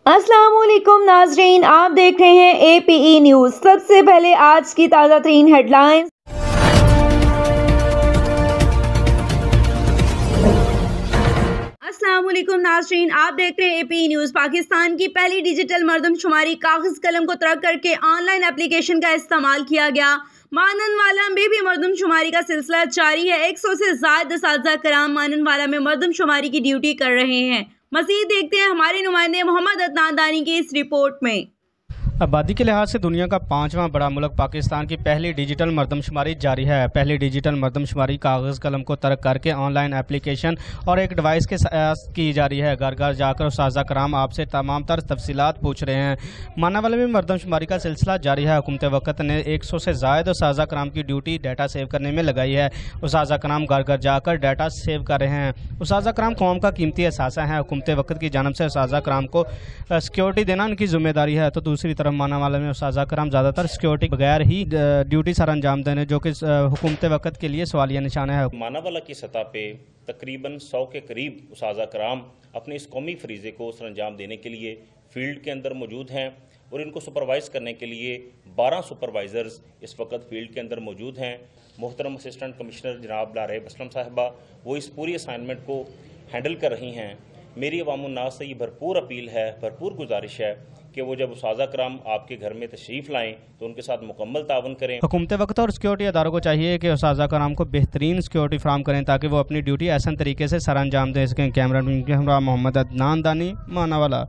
السلام علیکم ناظرین، آپ دیکھ رہے ہیں اے پی ای نیوز۔ سب سے پہلے آج کی تازہ ترین ہیڈ لائنز۔ السلام علیکم ناظرین، آپ دیکھ رہے ہیں اے پی ای نیوز۔ پاکستان کی پہلی ڈیجیٹل مردم شماری کاغذ قلم کو ترک کر کے آن لائن اپلیکیشن کا استعمال کیا گیا۔ مانن والا میں بھی مردم شماری کا سلسلہ جاری ہے۔ 100 سے زائد اساتذہ کرام مانن والا میں مردم شماری کی ڈیوٹی کر رہے ہیں۔ مزید دیکھتے ہیں ہمارے نمائندے محمد عدنان دانی کی اس رپورٹ میں۔ آبادی کے لحاظ سے دنیا کا 5واں بڑا ملک پاکستان کی پہلی ڈیجیٹل مردم شماری جاری ہے۔ پہلی ڈیجیٹل مردم شماری کاغذ قلم کو ترک کر کے آن لائن اپلیکیشن اور ایک ڈیوائس کے ساتھ کی جا رہی ہے۔ گھر گھر جا کر اساتذہ کرام آپ سے تمام تر تفصیلات پوچھ رہے ہیں۔ مانن والے میں مردم شماری کا سلسلہ جاری ہے۔ حکومت وقت نے 100 سے زائد اساتذہ کرام کی ڈیوٹی ڈیٹا سیو کرنے میں لگائی ہے۔ اساتذہ کرام گھر گھر جا کر ڈیٹا سیو کر رہے ہیں۔ اساتذہ کرام قوم کا قیمتی اثاثہ ہیں۔ حکومت وقت کی جانب سے اساتذہ کرام کو سیکیورٹی دینا ان کی ذمہ داری ہے، تو دوسری طرف مانن والے میں اساتذہ کرام زیادہ تر سیکیورٹی بغیر ہی ڈیوٹی سر انجام دینے، جو کہ حکومت وقت کے لیے سوالیہ نشانہ ہے۔ مانن والا کی سطح پہ تقریباً 100 کے قریب اساتذہ کرام اپنے اس قومی فریضے کو سر انجام دینے کے لیے فیلڈ کے اندر موجود ہیں، اور ان کو سپروائز کرنے کے لیے 12 سپروائزرز اس وقت فیلڈ کے اندر موجود ہیں۔ محترم اسسٹنٹ کمشنر جناب لارے اسلم صاحبہ وہ اس پوری اسائنمنٹ کو ہینڈل کر رہی ہیں۔ میری عوام الناس سے یہ بھرپور اپیل ہے، بھرپور گزارش ہے کہ وہ جب اساتذہ کرام آپ کے گھر میں تشریف لائیں تو ان کے ساتھ مکمل تعاون کریں۔ حکومت وقت اور سیکیورٹی اداروں کو چاہیے کہ اساتذہ کرام کو بہترین سیکیورٹی فراہم کریں تاکہ وہ اپنی ڈیوٹی احسن طریقے سے سر انجام دے سکیں۔ کیمرہ مین کے ہمراہ محمد عدنان دانی، مانن والا۔